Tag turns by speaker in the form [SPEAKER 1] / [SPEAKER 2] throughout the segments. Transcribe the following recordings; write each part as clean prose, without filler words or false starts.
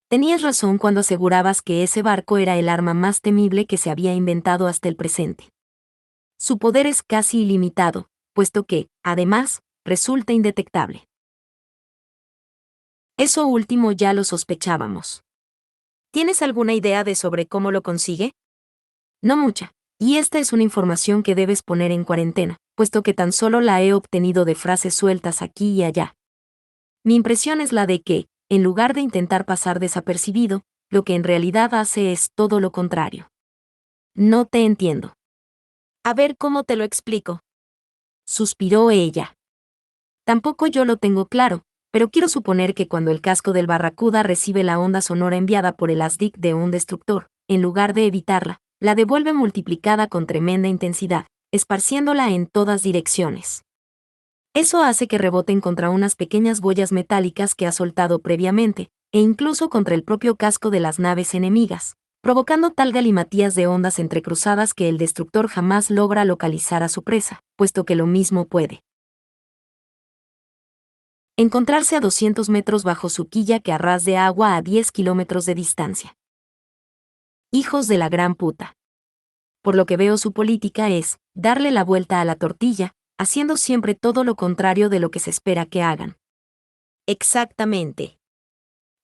[SPEAKER 1] Tenías razón cuando asegurabas que ese barco era el arma más temible que se había inventado hasta el presente. Su poder es casi ilimitado, puesto que, además, resulta indetectable. Eso último ya lo sospechábamos. ¿Tienes alguna idea de sobre cómo lo consigue? No mucha, y esta es una información que debes poner en cuarentena, puesto que tan solo la he obtenido de frases sueltas aquí y allá. Mi impresión es la de que, en lugar de intentar pasar desapercibido, lo que en realidad hace es todo lo contrario. No te entiendo. A ver cómo te lo explico. Suspiró ella. Tampoco yo lo tengo claro, pero quiero suponer que cuando el casco del Barracuda recibe la onda sonora enviada por el ASDIC de un destructor, en lugar de evitarla, la devuelve multiplicada con tremenda intensidad, esparciéndola en todas direcciones. Eso hace que reboten contra unas pequeñas boyas metálicas que ha soltado previamente, e incluso contra el propio casco de las naves enemigas, provocando tal galimatías de ondas entrecruzadas que el destructor jamás logra localizar a su presa, puesto que lo mismo puede encontrarse a 200 metros bajo su quilla que a ras de agua a 10 kilómetros de distancia. Hijos de la gran puta. Por lo que veo su política es darle la vuelta a la tortilla, haciendo siempre todo lo contrario de lo que se espera que hagan. Exactamente.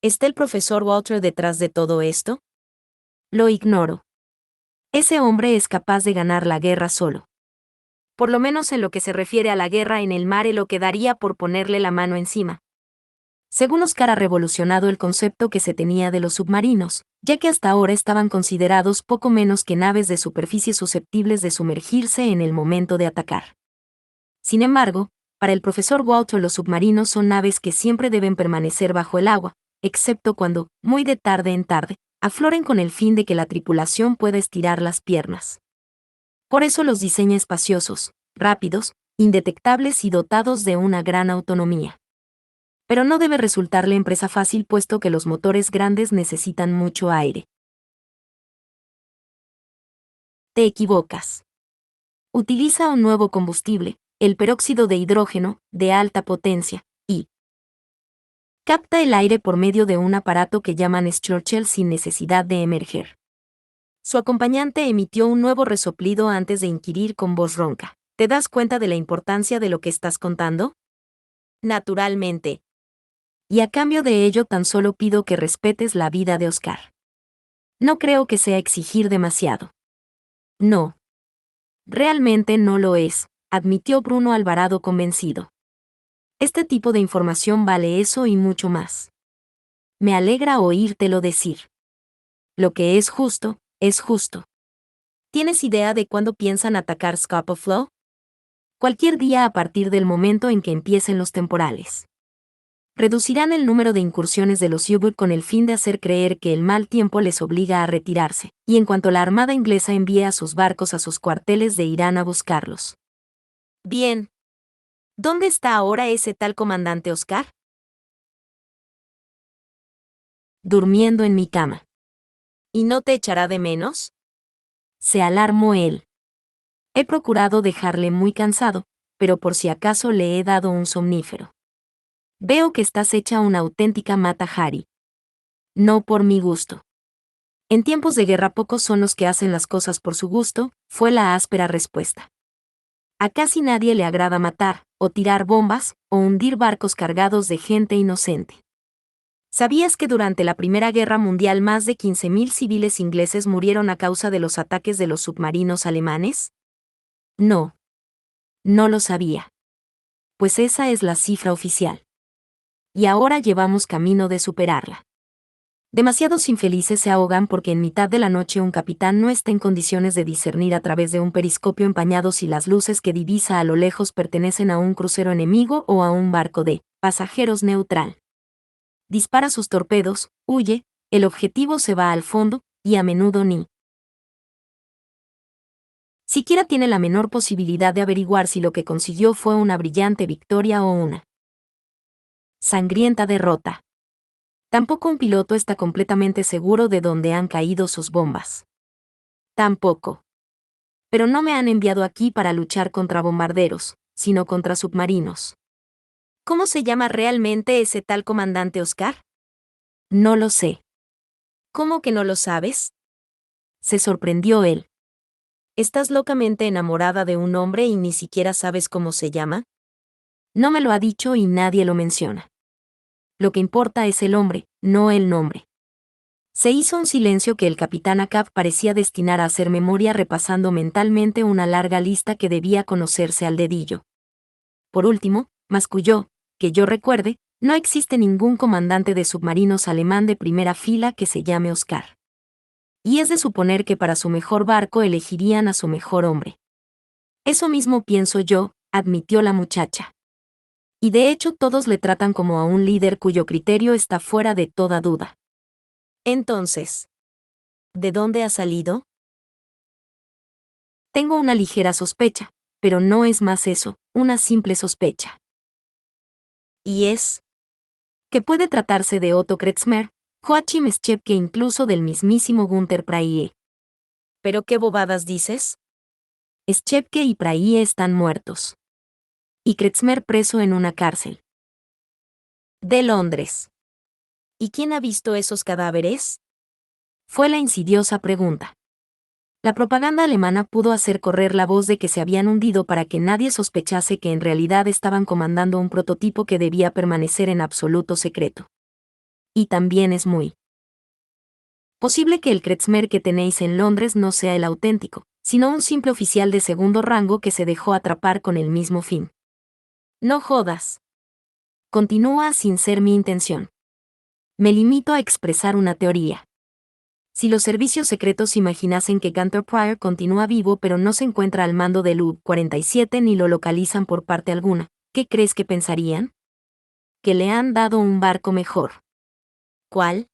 [SPEAKER 1] ¿Está el profesor Walter detrás de todo esto? Lo ignoro. Ese hombre es capaz de ganar la guerra solo. Por lo menos en lo que se refiere a la guerra en el mar, lo que daría por ponerle la mano encima. Según Oscar ha revolucionado el concepto que se tenía de los submarinos, ya que hasta ahora estaban considerados poco menos que naves de superficie susceptibles de sumergirse en el momento de atacar. Sin embargo, para el profesor Walter los submarinos son naves que siempre deben permanecer bajo el agua, excepto cuando, muy de tarde en tarde, afloren con el fin de que la tripulación pueda estirar las piernas. Por eso los diseña espaciosos, rápidos, indetectables y dotados de una gran autonomía. Pero no debe resultarle empresa fácil puesto que los motores grandes necesitan mucho aire. Te equivocas. Utiliza un nuevo combustible, el peróxido de hidrógeno, de alta potencia, y capta el aire por medio de un aparato que llaman Schnorchel sin necesidad de emerger. Su acompañante emitió un nuevo resoplido antes de inquirir con voz ronca. ¿Te das cuenta de la importancia de lo que estás contando? Naturalmente. Y a cambio de ello tan solo pido que respetes la vida de Oscar. No creo que sea exigir demasiado. No. Realmente no lo es, admitió Bruno Alvarado convencido. Este tipo de información vale eso y mucho más. Me alegra oírtelo decir. Lo que es justo, es justo. ¿Tienes idea de cuándo piensan atacar Scapa Flow? Cualquier día a partir del momento en que empiecen los temporales. Reducirán el número de incursiones de los U-Boot con el fin de hacer creer que el mal tiempo les obliga a retirarse, y en cuanto la Armada inglesa envíe a sus barcos a sus cuarteles de irán a buscarlos. Bien. ¿Dónde está ahora ese tal comandante Oscar? Durmiendo en mi cama. ¿Y no te echará de menos? Se alarmó él. He procurado dejarle muy cansado, pero por si acaso le he dado un somnífero. Veo que estás hecha una auténtica Mata Hari. No por mi gusto. En tiempos de guerra pocos son los que hacen las cosas por su gusto, fue la áspera respuesta. A casi nadie le agrada matar, o tirar bombas, o hundir barcos cargados de gente inocente. ¿Sabías que durante la Primera Guerra Mundial más de 15.000 civiles ingleses murieron a causa de los ataques de los submarinos alemanes? No. No lo sabía. Pues esa es la cifra oficial. Y ahora llevamos camino de superarla. Demasiados infelices se ahogan porque en mitad de la noche un capitán no está en condiciones de discernir a través de un periscopio empañado si las luces que divisa a lo lejos pertenecen a un crucero enemigo o a un barco de pasajeros neutral. Dispara sus torpedos, huye, el objetivo se va al fondo, y a menudo ni siquiera tiene la menor posibilidad de averiguar si lo que consiguió fue una brillante victoria o una sangrienta derrota. Tampoco un piloto está completamente seguro de dónde han caído sus bombas. Tampoco. Pero no me han enviado aquí para luchar contra bombarderos, sino contra submarinos. ¿Cómo se llama realmente ese tal comandante Oscar? No lo sé. ¿Cómo que no lo sabes? Se sorprendió él. ¿Estás locamente enamorada de un hombre y ni siquiera sabes cómo se llama? No me lo ha dicho y nadie lo menciona. Lo que importa es el hombre, no el nombre. Se hizo un silencio que el capitán Ahab parecía destinar a hacer memoria repasando mentalmente una larga lista que debía conocerse al dedillo. Por último, masculló, que yo recuerde, no existe ningún comandante de submarinos alemán de primera fila que se llame Oscar. Y es de suponer que para su mejor barco elegirían a su mejor hombre. Eso mismo pienso yo, admitió la muchacha. Y de hecho todos le tratan como a un líder cuyo criterio está fuera de toda duda. Entonces, ¿de dónde ha salido? Tengo una ligera sospecha, pero no es más eso, una simple sospecha. Y es que puede tratarse de Otto Kretzmer, Joachim Schepke e incluso del mismísimo Günther Praie. ¿Pero qué bobadas dices? Schepke y Praie están muertos. Y Kretzmer preso en una cárcel. De Londres. ¿Y quién ha visto esos cadáveres? Fue la insidiosa pregunta. La propaganda alemana pudo hacer correr la voz de que se habían hundido para que nadie sospechase que en realidad estaban comandando un prototipo que debía permanecer en absoluto secreto. Y también es muy posible que el Kretzmer que tenéis en Londres no sea el auténtico, sino un simple oficial de segundo rango que se dejó atrapar con el mismo fin. No jodas. Continúa sin ser mi intención. Me limito a expresar una teoría. Si los servicios secretos imaginasen que Gunther Pryor continúa vivo pero no se encuentra al mando del U-47 ni lo localizan por parte alguna, ¿qué crees que pensarían? Que le han dado un barco mejor. ¿Cuál?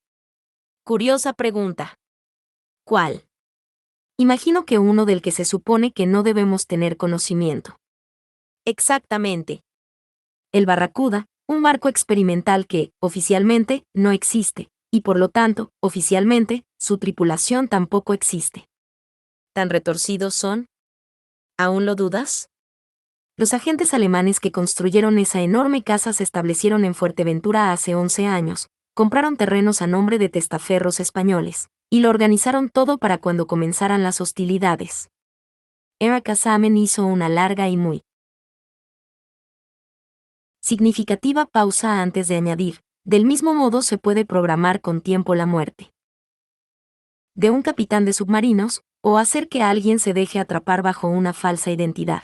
[SPEAKER 1] Curiosa pregunta. ¿Cuál? Imagino que uno del que se supone que no debemos tener conocimiento. Exactamente. El Barracuda, un barco experimental que, oficialmente, no existe, y por lo tanto, oficialmente, su tripulación tampoco existe. ¿Tan retorcidos son? ¿Aún lo dudas? Los agentes alemanes que construyeron esa enorme casa se establecieron en Fuerteventura hace 11 años, compraron terrenos a nombre de testaferros españoles, y lo organizaron todo para cuando comenzaran las hostilidades. Eric Asamen hizo una larga y muy significativa pausa antes de añadir, del mismo modo se puede programar con tiempo la muerte de un capitán de submarinos, o hacer que alguien se deje atrapar bajo una falsa identidad.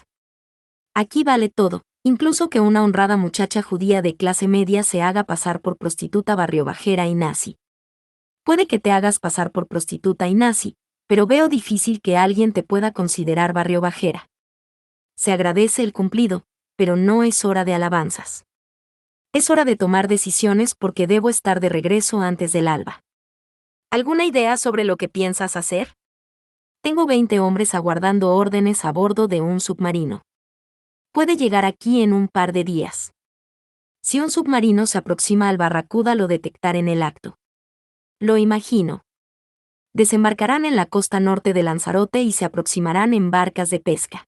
[SPEAKER 1] Aquí vale todo, incluso que una honrada muchacha judía de clase media se haga pasar por prostituta barriobajera y nazi. Puede que te hagas pasar por prostituta y nazi, pero veo difícil que alguien te pueda considerar barriobajera. Se agradece el cumplido, pero no es hora de alabanzas. Es hora de tomar decisiones porque debo estar de regreso antes del alba. ¿Alguna idea sobre lo que piensas hacer? Tengo 20 hombres aguardando órdenes a bordo de un submarino. Puede llegar aquí en un par de días. Si un submarino se aproxima al Barracuda lo detectaré en el acto. Lo imagino. Desembarcarán en la costa norte de Lanzarote y se aproximarán en barcas de pesca.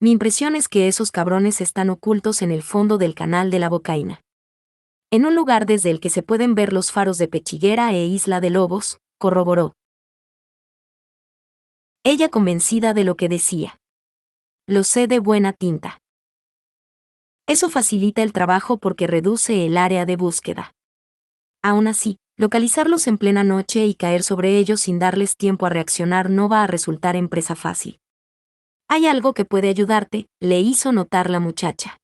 [SPEAKER 1] Mi impresión es que esos cabrones están ocultos en el fondo del canal de la Bocaina. En un lugar desde el que se pueden ver los faros de Pechiguera e Isla de Lobos, corroboró. Ella convencida de lo que decía. Lo sé de buena tinta. Eso facilita el trabajo porque reduce el área de búsqueda. Aún así, localizarlos en plena noche y caer sobre ellos sin darles tiempo a reaccionar no va a resultar empresa fácil. Hay algo que puede ayudarte, le hizo notar la muchacha.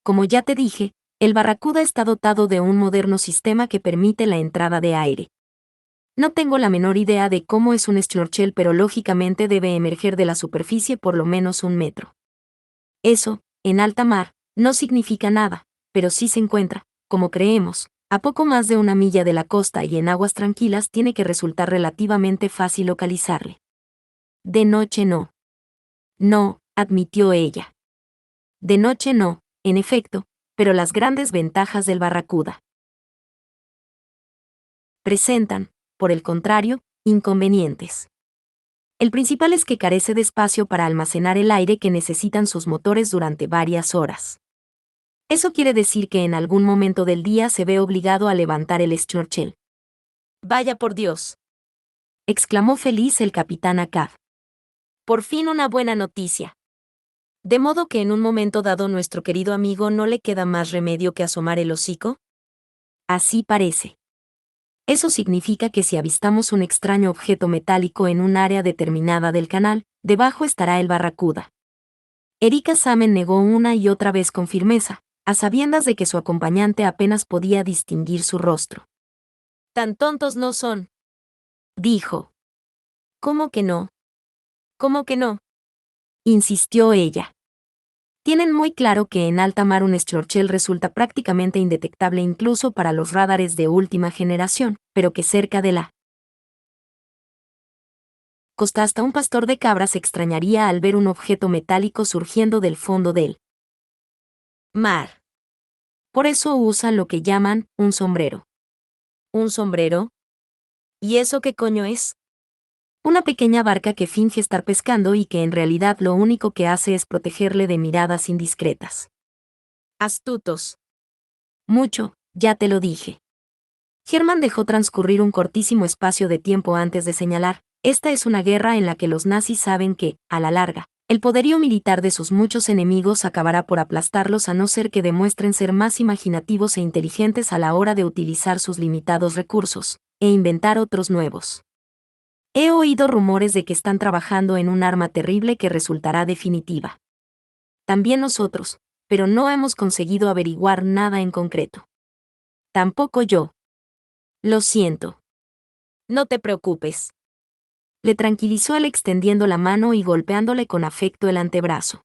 [SPEAKER 1] Como ya te dije, el Barracuda está dotado de un moderno sistema que permite la entrada de aire. No tengo la menor idea de cómo es un snorkel, pero lógicamente debe emerger de la superficie por lo menos 1 metro. Eso, en alta mar, no significa nada, pero sí se encuentra, como creemos, a poco más de 1 milla de la costa y en aguas tranquilas tiene que resultar relativamente fácil localizarle. De noche no. No, admitió ella. De noche no, en efecto, pero las grandes ventajas del Barracuda presentan, por el contrario, inconvenientes. El principal es que carece de espacio para almacenar el aire que necesitan sus motores durante varias horas. Eso quiere decir que en algún momento del día se ve obligado a levantar el snorkel. Vaya por Dios, exclamó feliz el capitán Ahab. Por fin una buena noticia. De modo que en un momento dado nuestro querido amigo no le queda más remedio que asomar el hocico. Así parece. Eso significa que si avistamos un extraño objeto metálico en un área determinada del canal, debajo estará el Barracuda. Erika Samen negó una y otra vez con firmeza, a sabiendas de que su acompañante apenas podía distinguir su rostro. Tan tontos no son, dijo. ¿Cómo que no? ¿Cómo que no? Insistió ella. Tienen muy claro que en alta mar un Schnorchel resulta prácticamente indetectable incluso para los radares de última generación, pero que cerca de la costa hasta un pastor de cabras se extrañaría al ver un objeto metálico surgiendo del fondo del mar. Por eso usan lo que llaman un sombrero. ¿Un sombrero? ¿Y eso qué coño es? Una pequeña barca que finge estar pescando y que en realidad lo único que hace es protegerle de miradas indiscretas. Astutos. Mucho, ya te lo dije. Hermann dejó transcurrir un cortísimo espacio de tiempo antes de señalar, esta es una guerra en la que los nazis saben que, a la larga, el poderío militar de sus muchos enemigos acabará por aplastarlos a no ser que demuestren ser más imaginativos e inteligentes a la hora de utilizar sus limitados recursos, e inventar otros nuevos. He oído rumores de que están trabajando en un arma terrible que resultará definitiva. También nosotros, pero no hemos conseguido averiguar nada en concreto. Tampoco yo. Lo siento. No te preocupes. Le tranquilizó él extendiendo la mano y golpeándole con afecto el antebrazo.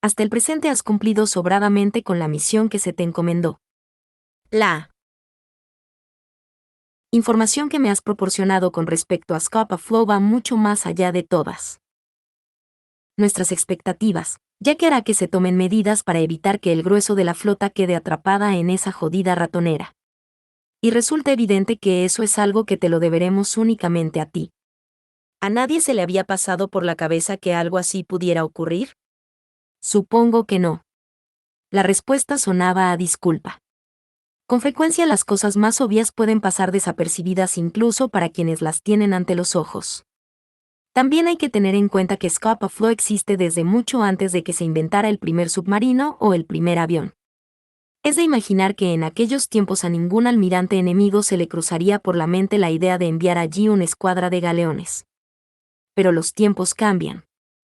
[SPEAKER 1] Hasta el presente has cumplido sobradamente con la misión que se te encomendó. La información que me has proporcionado con respecto a Scapa Flow va mucho más allá de todas nuestras expectativas, ya que hará que se tomen medidas para evitar que el grueso de la flota quede atrapada en esa jodida ratonera. Y resulta evidente que eso es algo que te lo deberemos únicamente a ti. ¿A nadie se le había pasado por la cabeza que algo así pudiera ocurrir? Supongo que no. La respuesta sonaba a disculpa. Con frecuencia las cosas más obvias pueden pasar desapercibidas incluso para quienes las tienen ante los ojos. También hay que tener en cuenta que Scapa Flow existe desde mucho antes de que se inventara el primer submarino o el primer avión. Es de imaginar que en aquellos tiempos a ningún almirante enemigo se le cruzaría por la mente la idea de enviar allí una escuadra de galeones. Pero los tiempos cambian.